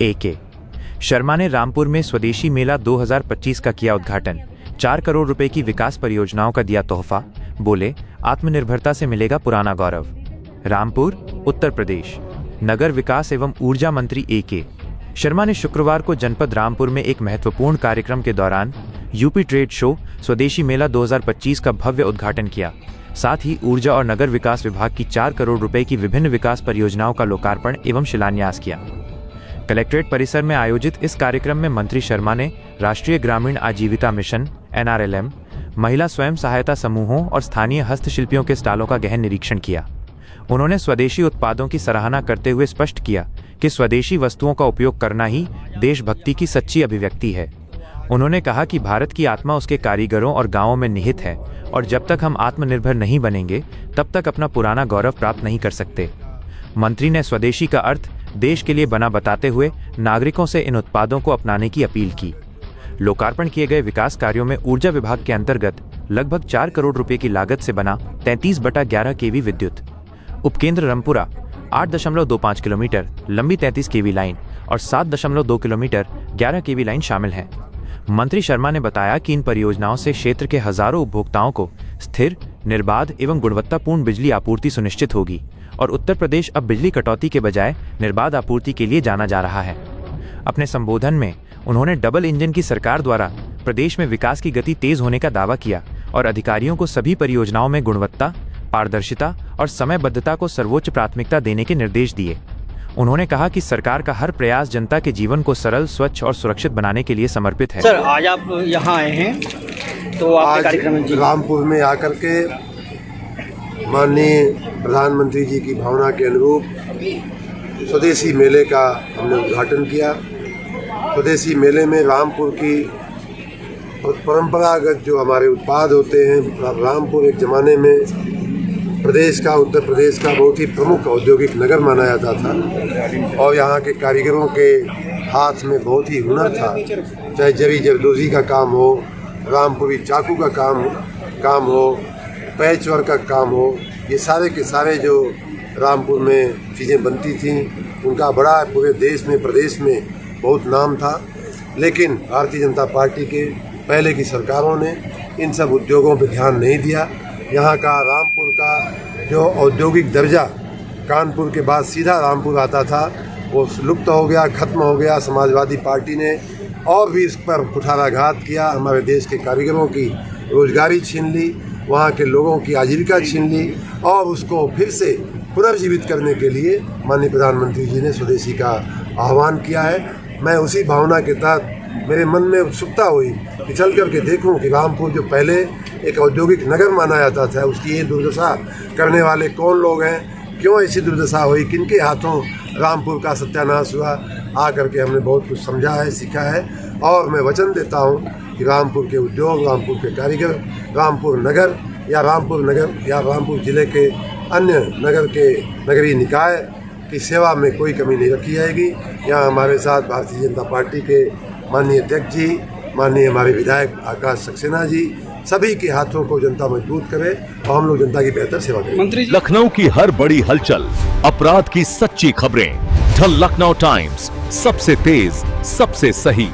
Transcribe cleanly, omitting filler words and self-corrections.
A K. Sharma ने रामपुर में स्वदेशी मेला 2025 का किया उद्घाटन। 4 करोड़ रुपए की विकास परियोजनाओं का दिया तोहफा। बोले, आत्मनिर्भरता से मिलेगा पुराना गौरव। रामपुर, उत्तर प्रदेश। नगर विकास एवं ऊर्जा मंत्री ए.के. शर्मा ने शुक्रवार को जनपद रामपुर में एक महत्वपूर्ण कार्यक्रम के दौरान यूपी ट्रेड शो स्वदेशी मेला 2025 का भव्य उद्घाटन किया। साथ ही ऊर्जा और नगर विकास विभाग की 4 करोड़ रुपए की विभिन्न विकास परियोजनाओं का लोकार्पण एवं शिलान्यास किया। कलेक्ट्रेट परिसर में आयोजित इस कार्यक्रम में मंत्री शर्मा ने राष्ट्रीय ग्रामीण आजीविका मिशन (NRLM), महिला स्वयं सहायता समूहों और स्थानीय हस्तशिल्पियों के स्टॉलों का गहन निरीक्षण किया। उन्होंने स्वदेशी उत्पादों की सराहना करते हुए स्पष्ट किया कि स्वदेशी वस्तुओं का उपयोग करना ही देशभक्ति की सच्ची अभिव्यक्ति है। उन्होंने कहा कि भारत की आत्मा उसके कारीगरों और गांवों में निहित है और जब तक हम आत्मनिर्भर नहीं बनेंगे तब तक अपना पुराना गौरव प्राप्त नहीं कर सकते। मंत्री ने स्वदेशी का अर्थ देश के लिए बना बताते हुए नागरिकों से इन उत्पादों को अपनाने की अपील की। लोकार्पण किए गए विकास कार्यों में ऊर्जा विभाग के अंतर्गत लगभग 4 करोड़ रुपए की लागत से बना 33/11 kV विद्युत उपकेंद्र रमपुरा, 8.25 किलोमीटर लंबी 33 kV लाइन और 7.2 किलोमीटर 11 kV लाइन शामिल हैं। मंत्री शर्मा ने बताया कि इन परियोजनाओं से क्षेत्र के हजारों उपभोक्ताओं को स्थिर, निर्बाध एवं गुणवत्तापूर्ण बिजली आपूर्ति सुनिश्चित होगी और उत्तर प्रदेश अब बिजली कटौती के बजाय निर्बाध आपूर्ति के लिए जाना जा रहा है। अपने संबोधन में उन्होंने डबल इंजन की सरकार द्वारा प्रदेश में विकास की गति तेज होने का दावा किया और अधिकारियों को सभी परियोजनाओं में गुणवत्ता, पारदर्शिता और समयबद्धता को सर्वोच्च प्राथमिकता देने के निर्देश दिए। उन्होंने कहा कि सरकार का हर प्रयास जनता के जीवन को सरल, स्वच्छ और सुरक्षित बनाने के लिए समर्पित है। सर, आज आप यहाँ आए हैं तो आपके कार्यक्रम में रामपुर में आकर के माननीय प्रधानमंत्री जी की भावना के अनुरूप स्वदेशी मेले का हमने उद्घाटन किया। स्वदेशी मेले में रामपुर की परंपरागत जो हमारे उत्पाद होते हैं, रामपुर एक ज़माने में प्रदेश का, उत्तर प्रदेश का बहुत ही प्रमुख औद्योगिक नगर माना जाता था और यहाँ के कारीगरों के हाथ में बहुत ही हुनर था। चाहे जरी जरदोजी का काम हो, रामपुरी चाकू का काम हो, पैच वर्क का काम हो, ये सारे के सारे जो रामपुर में चीज़ें बनती थीं उनका बड़ा पूरे देश में, प्रदेश में बहुत नाम था। लेकिन भारतीय जनता पार्टी के पहले की सरकारों ने इन सब उद्योगों पर ध्यान नहीं दिया। यहाँ का रामपुर का जो औद्योगिक दर्जा कानपुर के बाद सीधा रामपुर आता था वो लुप्त हो गया, खत्म हो गया। समाजवादी पार्टी ने और भी इस पर कुठाराघात किया, हमारे देश के कारीगरों की रोजगारी छीन ली, वहाँ के लोगों की आजीविका छीन ली और उसको फिर से पुनर्जीवित करने के लिए माननीय प्रधानमंत्री जी ने स्वदेशी का आह्वान किया है। मैं उसी भावना के तहत मेरे मन में उत्सुकता हुई कि चल कर के देखूँ कि रामपुर जो पहले एक औद्योगिक नगर माना जाता था उसकी ये दुर्दशा करने वाले कौन लोग हैं, क्यों ऐसी दुर्दशा हुई, किनके हाथों रामपुर का सत्यानाश हुआ। आ करके हमने बहुत कुछ समझा है, सीखा है और मैं वचन देता हूँ कि रामपुर के उद्योग, रामपुर के कारीगर, रामपुर नगर या रामपुर ज़िले के अन्य नगर के नगरीय निकाय की सेवा में कोई कमी नहीं रखी जाएगी। यहाँ हमारे साथ भारतीय जनता पार्टी के माननीय अध्यक्ष जी, माननीय हमारे विधायक आकाश सक्सेना जी, सभी के हाथों को जनता मजबूत करे और हम लोग जनता की बेहतर सेवा करें। लखनऊ की हर बड़ी हलचल, अपराध की सच्ची खबरें, द लखनऊ टाइम्स, सबसे तेज, सबसे सही।